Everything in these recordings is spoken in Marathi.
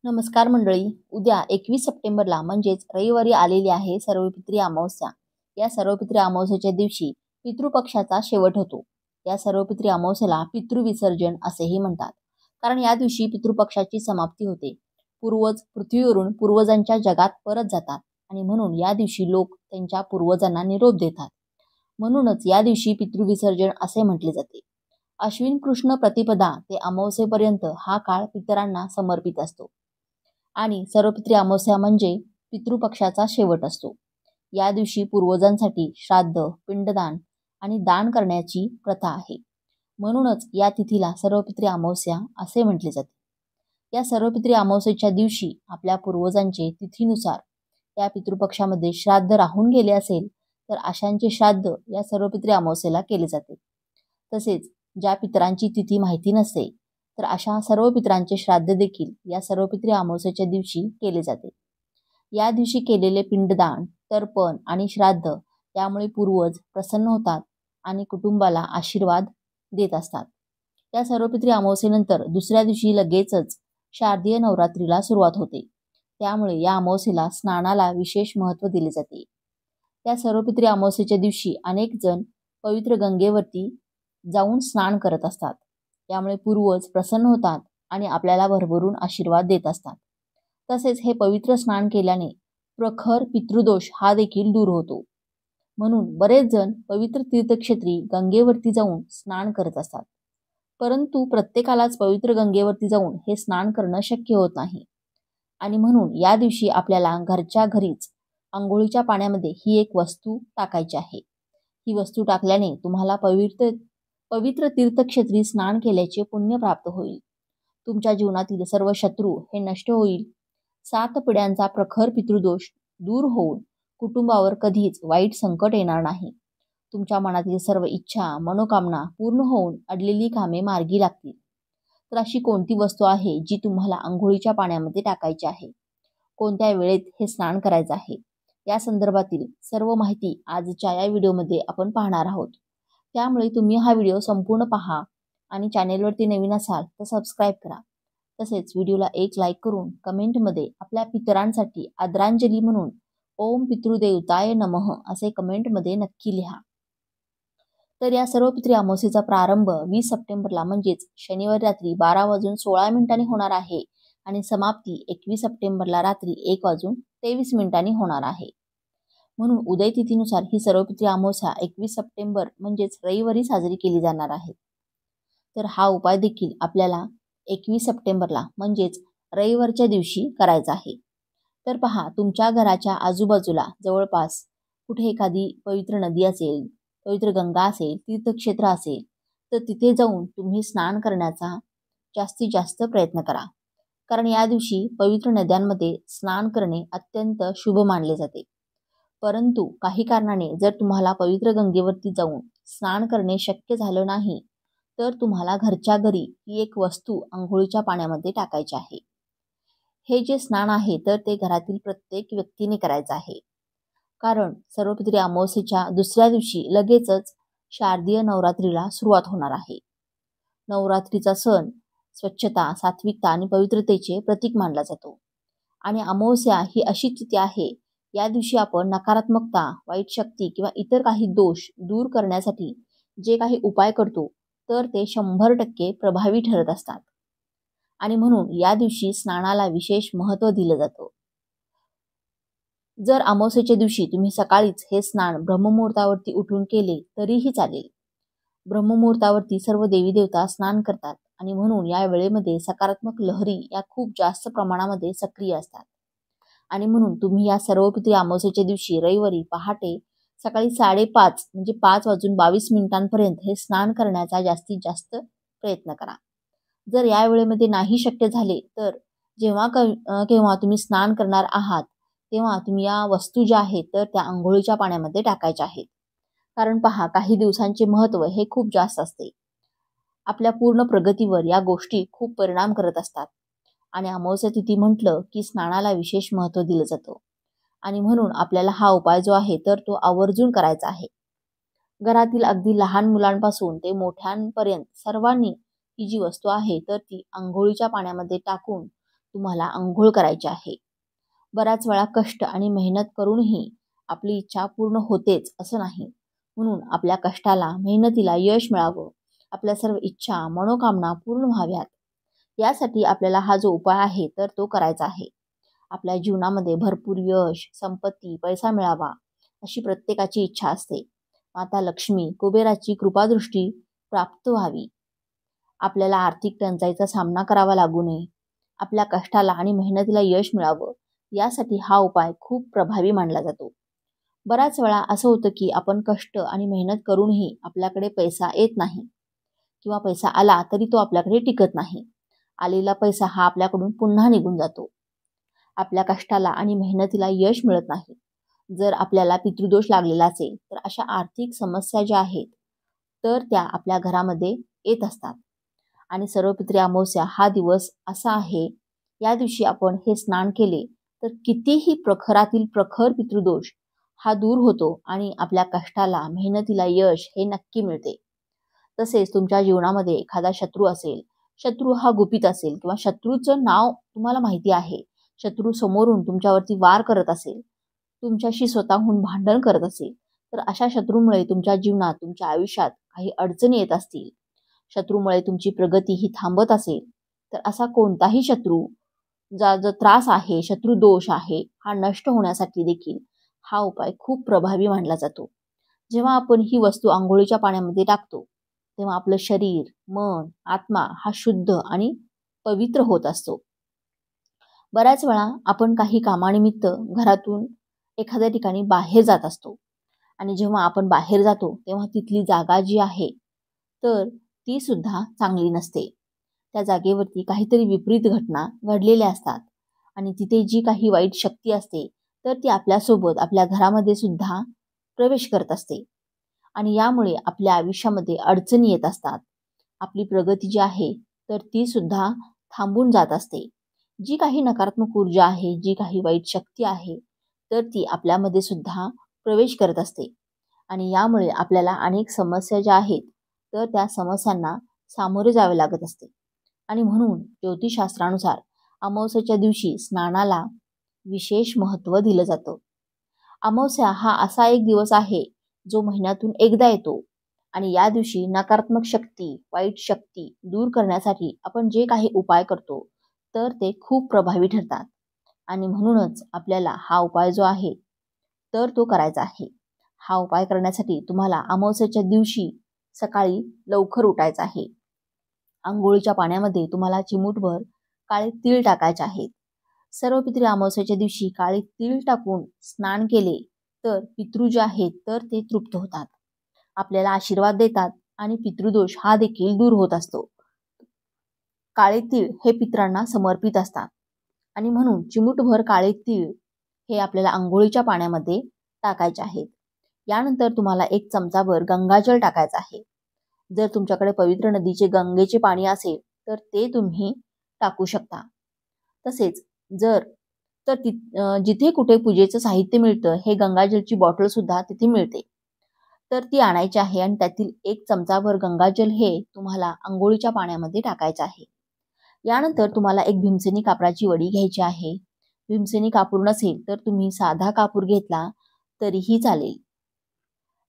नमस्कार मंडळी. उद्या 21 सप्टेंबरला म्हणजेच रविवारी आलेली आहे सर्वपित्री अमावस्या. या सर्वपित्री अमावस्येच्या दिवशी पितृपक्षाचा शेवट होतो. या सर्वपित्री अमावस्येला पितृविसर्जन असेही म्हणतात. कारण या दिवशी पितृपक्षाची समाप्ती होते. पूर्वज पृथ्वीवरून पूर्वजांच्या जगात परत जातात आणि म्हणून या दिवशी लोक त्यांच्या पूर्वजांना निरोप देतात. म्हणूनच या दिवशी पितृविसर्जन असे म्हटले जाते. अश्विन कृष्ण प्रतिपदा ते अमावस्येपर्यंत हा काळ पितरांना समर्पित असतो. आणि सर्वपित्री अमावस्या म्हणजे पितृपक्षाचा शेवट असतो. या दिवशी पूर्वजांसाठी श्राद्ध, पिंडदान आणि दान करण्याची प्रथा आहे. म्हणूनच या तिथीला सर्वपित्री अमावस्या असे म्हटले जाते. या सर्वपित्री अमावस्येच्या दिवशी आपल्या पूर्वजांचे तिथीनुसार या पितृपक्षामध्ये श्राद्ध राहून गेले असेल तर अशांचे श्राद्ध या सर्वपित्री अमावस्येला केले जाते. तसेच ज्या पितरांची तिथी माहिती नसते तर अशा सर्व पितरांचे श्राद्ध देखील या सर्वपित्री अमावस्येच्या दिवशी केले जाते. या दिवशी केलेले पिंडदान, तर्पण आणि श्राद्ध यामुळे पूर्वज प्रसन्न होतात आणि कुटुंबाला आशीर्वाद देत असतात. या सर्वपित्री अमावस्येनंतर दुसऱ्या दिवशी लगेचच शारदीय नवरात्रीला सुरुवात होते. त्यामुळे या अमावस्येला स्नानाला विशेष महत्त्व दिले जाते. या सर्वपित्री अमावस्येच्या दिवशी अनेक जण पवित्र गंगेवरती जाऊन स्नान करत असतात. त्यामुळे पूर्वज प्रसन्न होतात आणि आपल्याला भरभरून आशीर्वाद देत असतात. तसेच हे पवित्र स्नान केल्याने प्रखर पितृदोष हा देखील दूर होतो. म्हणून बरेच जण पवित्र तीर्थक्षेत्री गंगेवरती जाऊन स्नान करत असतात. परंतु प्रत्येकालाच पवित्र गंगेवरती जाऊन हे स्नान करणं शक्य होत नाही. आणि म्हणून या दिवशी आपल्याला घरच्या घरीच अंघोळीच्या पाण्यामध्ये ही एक वस्तू टाकायची आहे. ही वस्तू टाकल्याने तुम्हाला पवित्र तीर्थक्षेत्री स्नान केल्याचे पुण्य प्राप्त होईल. तुमच्या जीवनातील सर्व शत्रू हे नष्ट होईल. 7 पिढ्यांचा प्रखर पितृदोष दूर होऊन कुटुंबावर कधीच वाईट संकट येणार नाही. तुमच्या मनातील सर्व इच्छा, मनोकामना पूर्ण होऊन अडलेली कामे मार्गी लागतील. तर अशी कोणती वस्तू आहे जी तुम्हाला अंघोळीच्या पाण्यामध्ये टाकायची आहे? कोणत्या वेळेत हे स्नान करायचं आहे? या संदर्भातील सर्व माहिती आजच्या या व्हिडिओमध्ये आपण पाहणार आहोत. त्यामुळे तुम्ही हा व्हिडिओ संपूर्ण पहा आणि चॅनेलवरती नवीन असाल तर सबस्क्राईब करा. तसेच व्हिडिओला एक लाईक करून कमेंटमध्ये आपल्या पितरांसाठी आदरांजली म्हणून ओम पितृदेवताय नमः असे कमेंटमध्ये नक्की लिहा. तर या सर्व पितृ अमावस्येचा प्रारंभ 20 सप्टेंबरला म्हणजेच शनिवारी रात्री 12:16 होणार आहे आणि समाप्ती 21 सप्टेंबरला रात्री 1:23 होणार आहे. म्हणून उदय तिथीनुसार ही सर्वपित्री अमावस्या 21 सप्टेंबर म्हणजेच रविवारी साजरी केली जाणार आहे. तर हा उपाय देखील आपल्याला 21 सप्टेंबरला म्हणजेच रविवारच्या दिवशी करायचा आहे. तर पहा, तुमच्या घराच्या आजूबाजूला जवळपास कुठे एखादी पवित्र नदी असेल, पवित्र गंगा असेल, तीर्थक्षेत्र असेल तर तिथे जाऊन तुम्ही स्नान करण्याचा जास्तीत जास्त प्रयत्न करा. कारण या दिवशी पवित्र नद्यांमध्ये स्नान करणे अत्यंत शुभ मानले जाते. परंतु काही कारणाने जर तुम्हाला पवित्र गंगेवरती जाऊन स्नान करणे शक्य झालं नाही तर तुम्हाला घरच्या घरी ही एक वस्तू अंघोळीच्या पाण्यामध्ये टाकायची आहे. हे जे स्नान आहे तर ते घरातील प्रत्येक व्यक्तीने करायचं आहे. कारण सर्वपित्री अमावस्येच्या दुसऱ्या दिवशी लगेचच शारदीय नवरात्रीला सुरुवात होणार आहे. नवरात्रीचा सण स्वच्छता, सात्विकता आणि पवित्रतेचे प्रतीक मानला जातो. आणि अमावस्या ही अशी तिथी आहे या दिवशी आपण नकारात्मकता, वाईट शक्ती किंवा इतर काही दोष दूर करण्यासाठी जे काही उपाय करतो तर ते 100% प्रभावी ठरत असतात. आणि म्हणून या दिवशी स्नानाला विशेष महत्त्व दिलं जातं. जर अमावस्येच्या दिवशी तुम्ही सकाळीच हे स्नान ब्रह्ममुहूर्तावरती उठून केले तरीही चालेल. ब्रह्ममुहूर्तावरती सर्व देवी देवता स्नान करतात आणि म्हणून या वेळेमध्ये सकारात्मक लहरी या खूप जास्त प्रमाणामध्ये सक्रिय असतात. आणि म्हणून तुम्ही या सर्वपित्री अमावस्येच्या दिवशी रविवारी पहाटे सकाळी 5:30 म्हणजे 5:22 हे स्नान करण्याचा जास्तीत जास्त प्रयत्न करा. जर या वेळेमध्ये नाही शक्य झाले तर केव्हा तुम्ही स्नान करणार आहात तेव्हा तुम्ही या वस्तू ज्या आहेत तर त्या अंघोळीच्या पाण्यामध्ये टाकायच्या आहेत. कारण पहा, काही दिवसांचे महत्त्व हे खूप जास्त असते. आपल्या पूर्ण प्रगतीवर या गोष्टी खूप परिणाम करत असतात. आणि अमावस्या तिथी म्हटलं की स्नानाला विशेष महत्त्व दिलं जातं. आणि म्हणून आपल्याला हा उपाय जो आहे तर तो आवर्जून करायचा आहे. घरातील अगदी लहान मुलांपासून ते मोठ्यांपर्यंत सर्वांनी ही जी वस्तू आहे तर ती अंघोळीच्या पाण्यामध्ये टाकून तुम्हाला अंघोळ करायची आहे. बऱ्याच वेळा कष्ट आणि मेहनत करूनही आपली इच्छा पूर्ण होतेच असं नाही. म्हणून आपल्या कष्टाला, मेहनतीला यश मिळावं, आपल्या सर्व इच्छा, मनोकामना पूर्ण व्हाव्यात, यासाठी आपल्याला हा जो उपाय आहे तर तो करायचा आहे. आपल्या जीवनामध्ये भरपूर यश, संपत्ती, पैसा मिळावा अशी प्रत्येकाची इच्छा असते. माता लक्ष्मी, कुबेराची कृपादृष्टी प्राप्त व्हावी, आपल्याला आर्थिक टंचाईचा सामना करावा लागू नये, आपल्या कष्टाला आणि मेहनतीला यश मिळावं, यासाठी हा उपाय खूप प्रभावी मानला जातो. बऱ्याच वेळा असं होतं की आपण कष्ट आणि मेहनत करूनही आपल्याकडे पैसा येत नाही, किंवा पैसा आला तरी तो आपल्याकडे टिकत नाही. आलेला पैसा हा आपल्याकडून पुन्हा निघून जातो. आपल्या कष्टाला आणि मेहनतीला यश मिळत नाही. जर आपल्याला पितृदोष लागलेला असेल तर अशा आर्थिक समस्या ज्या आहेत तर त्या आपल्या घरामध्ये येत असतात. आणि सर्वपित्री अमावस्या हा दिवस असा आहे, या दिवशी आपण हे स्नान केले तर कितीही प्रखरातील प्रखर पितृदोष हा दूर होतो आणि आपल्या कष्टाला, मेहनतीला यश हे नक्की मिळते. तसेच तुमच्या जीवनामध्ये एखादा शत्रू असेल, शत्रू हा गुपित असेल किंवा शत्रूचं नाव तुम्हाला माहिती आहे, शत्रू समोरून तुमच्यावरती वार करत असेल, तुमच्याशी स्वतःहून भांडण करत असेल, तर अशा शत्रूमुळे तुमच्या जीवनात, तुमच्या आयुष्यात काही अडचणी येत असतील, शत्रूमुळे तुमची प्रगती ही थांबत असेल, तर असा कोणताही शत्रू जो त्रास आहे, शत्रू दोष आहे, हा नष्ट होण्यासाठी देखील हा उपाय खूप प्रभावी मानला जातो. जेव्हा आपण ही वस्तू अंघोळीच्या पाण्यामध्ये टाकतो तेव्हा आपलं शरीर, मन, आत्मा हा शुद्ध आणि पवित्र होत असतो. बऱ्याच वेळा आपण काही कामानिमित्त घरातून एखाद्या ठिकाणी बाहेर जात असतो आणि जेव्हा आपण बाहेर जातो तेव्हा तिथली जागा जी आहे तर ती सुद्धा चांगली नसते. त्या जागेवरती काहीतरी विपरीत घटना घडलेल्या असतात आणि तिथे जी काही वाईट शक्ती असते तर ती आपल्यासोबत आपल्या घरामध्ये सुद्धा प्रवेश करत असते आणि यामुळे आपल्या आयुष्यामध्ये अडचणी येत असतात. आपली प्रगती जी आहे तर ती सुद्धा थांबून जात असते. जी काही नकारात्मक ऊर्जा आहे, जी काही वाईट शक्ती आहे तर ती आपल्यामध्ये सुद्धा प्रवेश करत असते आणि यामुळे आपल्याला अनेक समस्या ज्या आहेत तर त्या समस्यांना सामोरे जावे लागत असते. आणि म्हणून ज्योतिषशास्त्रानुसार अमावस्येच्या दिवशी स्नानाला विशेष महत्त्व दिलं जातं. अमावस्या हा असा एक दिवस आहे जो महिन्यातून एकदा येतो आणि या दिवशी नकारात्मक शक्ती, वाईट शक्ती दूर करण्यासाठी आपण जे काही उपाय करतो तर ते खूप प्रभावी ठरतात आणि म्हणूनच आपल्याला हा उपाय जो आहे तर तो करायचा आहे. हा उपाय करण्यासाठी तुम्हाला अमावस्येच्या दिवशी सकाळी लवकर उठायचं आहे. अंघोळीच्या पाण्यामध्ये तुम्हाला चिमूटभर काळे तीळ टाकायचे आहेत. सर्व पितृ अमावस्येच्या दिवशी काळे तीळ टाकून स्नान केले तर पितृ जे आहेत तर ते तृप्त होतात, आपल्याला आशीर्वाद देतात आणि पितृदोष हा देखील दूर होत असतो. काळे तीळ हे पितरांना समर्पित असतात आणि म्हणून चिमूटभर काळे तीळ हे आपल्याला अंघोळीच्या पाण्यामध्ये टाकायचे आहेत. यानंतर तुम्हाला 1 चमचाभर गंगाजल टाकायचं आहे. जर तुमच्याकडे पवित्र नदीचे गंगेचे पाणी असेल तर ते तुम्ही टाकू शकता. तसेच जर तर जिथे कुठे पूजेचं साहित्य मिळतं हे गंगाजलची बॉटल सुद्धा तिथे मिळते तर ती आणायची आहे आणि त्यातील 1 चमचाभर गंगाजल हे तुम्हाला अंघोळीच्या पाण्यामध्ये टाकायचं आहे. यानंतर तुम्हाला एक भीमसेनी कापराची वडी घ्यायची आहे. भीमसेनी कापूर नसेल तर तुम्ही साधा कापूर घेतला तरीही चालेल.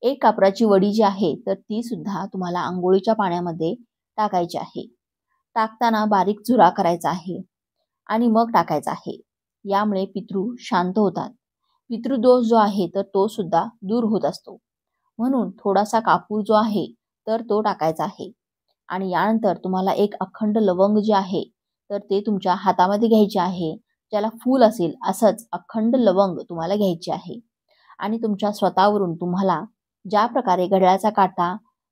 एक कापराची वडी जी आहे तर ती सुद्धा तुम्हाला अंघोळीच्या पाण्यामध्ये टाकायची आहे. टाकताना बारीक चुरा करायचा आहे आणि मग टाकायचा आहे. यामुळे पितृ शांत होतात. पितृदोष जो आहे तर तो सुद्धा दूर होत असतो. म्हणून थोडासा कापूर जो आहे तर तो टाकायचा आहे आणि यानंतर तुम्हाला एक अखंड लवंग जे आहे तर ते तुमच्या हातामध्ये घ्यायचे आहे. ज्याला फूल असेल असंच अखंड लवंग तुम्हाला घ्यायचे आहे आणि तुमच्या स्वतःवरून तुम्हाला ज्या प्रकारे घड्याळाचा काटा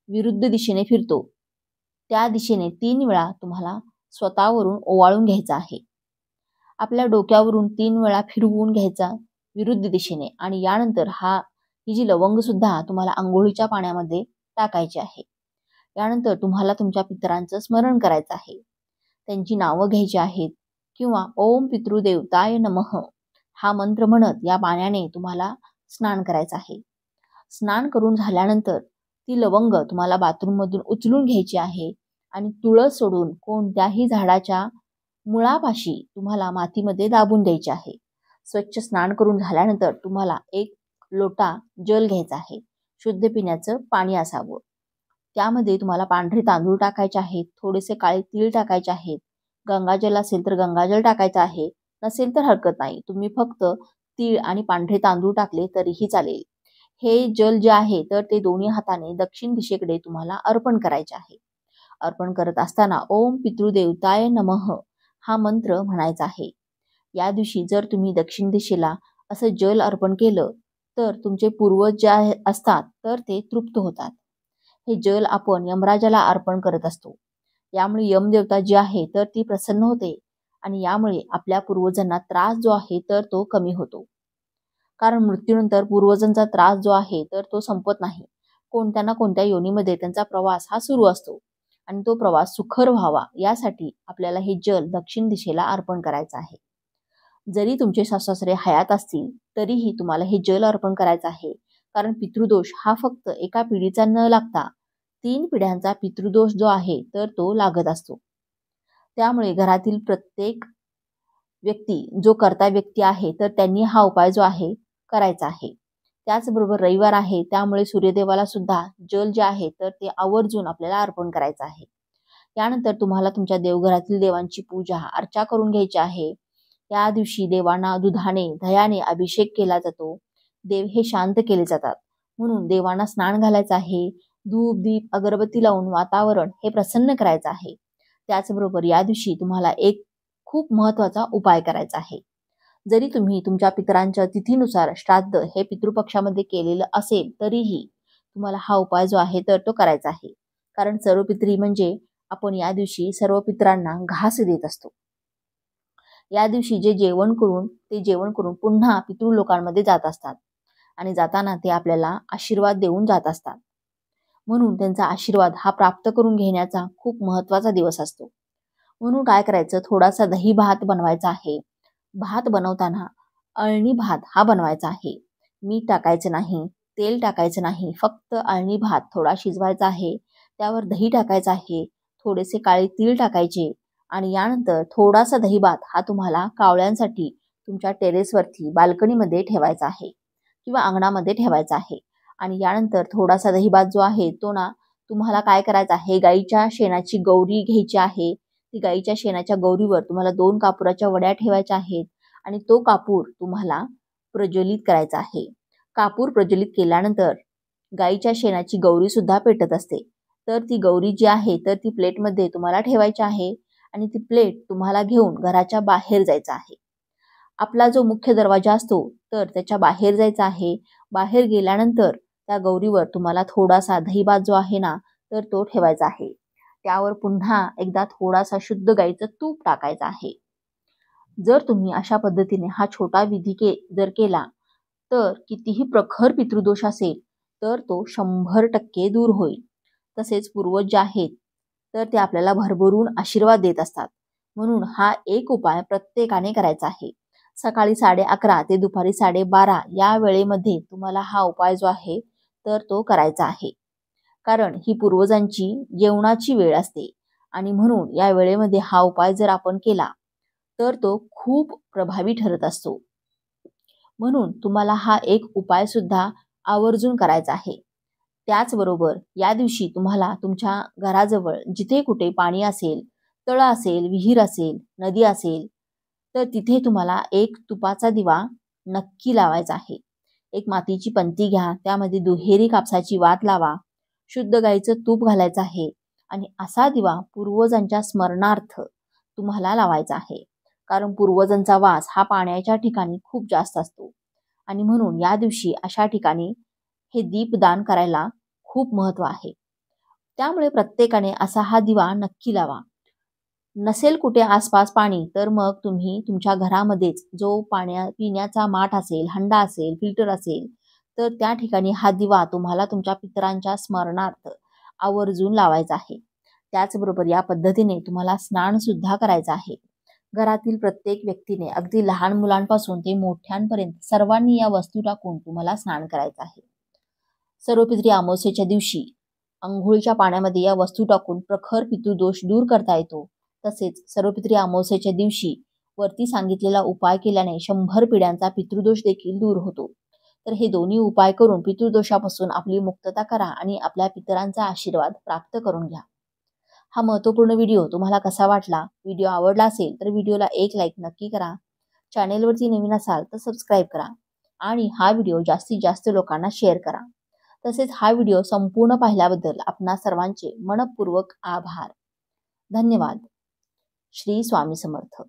विरुद्ध दिशेने फिरतो त्या दिशेने 3 वेळा तुम्हाला स्वतःवरून ओवाळून घ्यायचा आहे. आपल्या डोक्यावरून 3 वेळा फिरवून घ्यायचा विरुद्ध दिशेने आणि यानंतर ही जी लवंग सुद्धा तुम्हाला अंघोळीच्या पाण्यामध्ये टाकायची आहे. यानंतर तुम्हाला तुमच्या पितरांचं स्मरण करायचं आहे. त्यांची नावं घ्यायची आहेत किंवा ओम पितृदेवताय नमः हा मंत्र म्हणत या पाण्याने तुम्हाला स्नान करायचं आहे. स्नान करून झाल्यानंतर ती लवंग तुम्हाला बाथरूममधून उचलून घ्यायची आहे आणि तुळस सोडून कोणत्याही झाडाच्या मुळापाशी तुम्हाला मातीमध्ये दाबून द्यायचे आहे. स्वच्छ स्नान करून झाल्यानंतर तुम्हाला 1 लोटा जल घ्यायचा आहे. शुद्ध पिण्याचं पाणी असावं. त्यामध्ये तुम्हाला पांढरे तांदूळ टाकायचे आहेत, थोडेसे काळे तीळ टाकायचे आहेत. गंगाजल असेल तर गंगाजल टाकायचं आहे, नसेल तर हरकत नाही. तुम्ही फक्त तीळ आणि पांढरे तांदूळ टाकले तरीही चालेल. हे जल जे आहे तर ते दोन्ही हाताने दक्षिण दिशेकडे तुम्हाला अर्पण करायचे आहे. अर्पण करत असताना ओम पितृदेवताय नमः हा मंत्र म्हणायचा आहे. या दिवशी जर तुम्ही दक्षिण दिशेला असं जल अर्पण केलं तर तुमचे पूर्वज जे असतात तर ते तृप्त होतात. हे जल आपण यमराजाला अर्पण करत असतो. यामुळे यमदेवता जी आहे तर ती प्रसन्न होते आणि यामुळे आपल्या पूर्वजांना त्रास जो आहे तर तो कमी होतो. कारण मृत्यूनंतर पूर्वजांचा त्रास जो आहे तर तो संपत नाही. कोणत्या ना कोणत्या योनीमध्ये त्यांचा प्रवास हा सुरू असतो आणि तो प्रवास सुखर व्हावा यासाठी आपल्याला हे जल दक्षिण दिशेला अर्पण करायचं आहे. जरी तुमचे सासू-सासरे हयात असतील तरीही तुम्हाला हे जल अर्पण करायचं आहे. कारण पितृदोष हा फक्त एका पिढीचा न लागता 3 पिढ्यांचा पितृदोष जो आहे तर तो लागत असतो. त्यामुळे घरातील प्रत्येक व्यक्ती जो कर्ता व्यक्ती आहे तर त्यांनी हा उपाय जो आहे करायचा आहे. त्याचबरोबर रविवार आहे त्यामुळे सूर्यदेवाला सुद्धा जल जे आहे तर ते आवर्जून आपल्याला अर्पण करायचं आहे. यानंतर तुम्हाला तुमच्या देवघरातील देवांची पूजा अर्चा करून घ्यायची आहे. या दिवशी देवांना दुधाने दह्याने अभिषेक केला जातो. देव हे शांत केले जातात म्हणून देवांना स्नान घालायचं आहे. धूप दीप अगरबत्ती लावून वातावरण हे प्रसन्न करायचं आहे. त्याचबरोबर या दिवशी तुम्हाला एक खूप महत्त्वाचा उपाय करायचा आहे. जरी तुम्ही तुमच्या पितरांच्या तिथीनुसार श्राद्ध हे पितृपक्षामध्ये केलेलं असेल तरीही तुम्हाला हा उपाय जो आहे तर तो करायचा आहे. कारण सर्व पितरी म्हणजे आपण या दिवशी सर्व पितरांना घास देत असतो. या दिवशी जे जेवण करून पुन्हा पितृलोकांमध्ये जात असतात आणि जाताना ते आपल्याला आशीर्वाद देऊन जात असतात. म्हणून त्यांचा आशीर्वाद हा प्राप्त करून घेण्याचा खूप महत्त्वाचा दिवस असतो. म्हणून काय करायचं, थोडासा दही भात बनवायचा आहे. भात बनवताना अळणी भात हा बनवायचा आहे. मीठ टाकायचं नाही, तेल टाकायचं नाही, फक्त अळणी भात थोडा शिजवायचा आहे. त्यावर दही टाकायचं आहे, थोडेसे काळे तीळ टाकायचे आणि यानंतर थोडासा दही भात हा तुम्हाला कावळ्यांसाठी तुमच्या टेरेसवरती बाल्कनीमध्ये ठेवायचा आहे किंवा अंगणामध्ये ठेवायचा आहे. आणि यानंतर थोडासा दही भात जो आहे तो ना तुम्हाला काय करायचा आहे, गाईच्या शेणाची गौरी घ्यायची आहे. ती गाईच्या शेणाच्या गौरीवर तुम्हाला 2 कापुराच्या वड्या ठेवायच्या आहेत आणि तो कापूर तुम्हाला प्रज्वलित करायचा आहे. कापूर प्रज्वलित केल्यानंतर गाईच्या शेणाची गौरी सुद्धा पेटत असते. तर ती गौरी जी आहे तर ती प्लेटमध्ये तुम्हाला ठेवायची आहे आणि ती प्लेट तुम्हाला घेऊन घराच्या बाहेर जायचं आहे. आपला जो मुख्य दरवाजा असतो तर त्याच्या बाहेर जायचं आहे. बाहेर गेल्यानंतर त्या गौरीवर तुम्हाला थोडासा दहीभात जो आहे ना तर तो ठेवायचा आहे. त्यावर पुन्हा एकदा थोडासा शुद्ध गाईचं तूप टाकायचं आहे. जर तुम्ही अशा पद्धतीने हा छोटा विधी जर केला तर कितीही प्रखर पितृदोष असेल तर तो 100% दूर होईल. तसेच पूर्वज जे आहेत तर ते आपल्याला भरभरून आशीर्वाद देत असतात. म्हणून हा एक उपाय प्रत्येकाने करायचा आहे. सकाळी 11:30 ते दुपारी 12:30 या वेळेमध्ये तुम्हाला हा उपाय जो आहे तर तो करायचा आहे. कारण ही पूर्वजांची जेवणाची वेळ असते आणि म्हणून या वेळेमध्ये हा उपाय जर आपण केला तर तो खूप प्रभावी ठरत असतो. म्हणून तुम्हाला हा एक उपाय सुद्धा आवर्जून करायचा आहे. त्याचबरोबर या दिवशी तुम्हाला तुमच्या घराजवळ जिथे कुठे पाणी असेल, तळं असेल, विहीर असेल, नदी असेल तर तिथे तुम्हाला एक तुपाचा दिवा नक्की लावायचा आहे. एक मातीची पंती घ्या, त्यामध्ये दुहेरी कापसाची वात लावा, शुद्ध गाईचं तूप घालायचं आहे आणि असा दिवा पूर्वजांच्या स्मरणार्थ तुम्हाला लावायचा आहे. कारण पूर्वजांचा वास हा पाण्याच्या ठिकाणी खूप जास्त असतो आणि म्हणून या दिवशी अशा ठिकाणी हे दीपदान करायला खूप महत्त्व आहे. त्यामुळे प्रत्येकाने असा हा दिवा नक्की लावा. नसेल कुठे आसपास पाणी तर मग तुम्ही तुमच्या घरामध्येच जो पिण्याचा माठ असेल, हंडा असेल, फिल्टर असेल तर त्या ठिकाणी हा दिवा तुम्हाला तुमच्या पितरांच्या स्मरणार्थ आवर्जून लावायचा आहे. त्याचबरोबर या पद्धतीने तुम्हाला स्नान सुद्धा करायचं आहे. घरातील प्रत्येक व्यक्तीने अगदी लहान मुलांपासून ते मोठ्यांपर्यंत सर्वांनी या वस्तू टाकून तुम्हाला स्नान करायचं आहे. सर्व पितरी अमावस्येच्या दिवशी अंघोळीच्या पाण्यामध्ये या वस्तू टाकून प्रखर पितृदोष दूर करता येतो. तसेच सर्वपित्री अमावस्येच्या दिवशी वरती सांगितलेला उपाय केल्याने 100 पिढ्यांचा पितृदोष देखील दूर होतो. तर हे दोन्ही उपाय करून पितृदोषापासून आपली मुक्तता करा आणि आपल्या पितरांचा आशीर्वाद प्राप्त करून घ्या. हा महत्त्वपूर्ण व्हिडिओ तुम्हाला कसा वाटला? व्हिडिओ आवडला असेल तर व्हिडिओला एक लाईक नक्की करा. चॅनेलवरती नवीन असाल तर सबस्क्राईब करा आणि हा व्हिडिओ जास्तीत जास्त लोकांना शेअर करा. तसेच हा व्हिडिओ संपूर्ण पाहिल्याबद्दल आपणा सर्वांचे मनःपूर्वक आभार. धन्यवाद. श्री स्वामी समर्थ.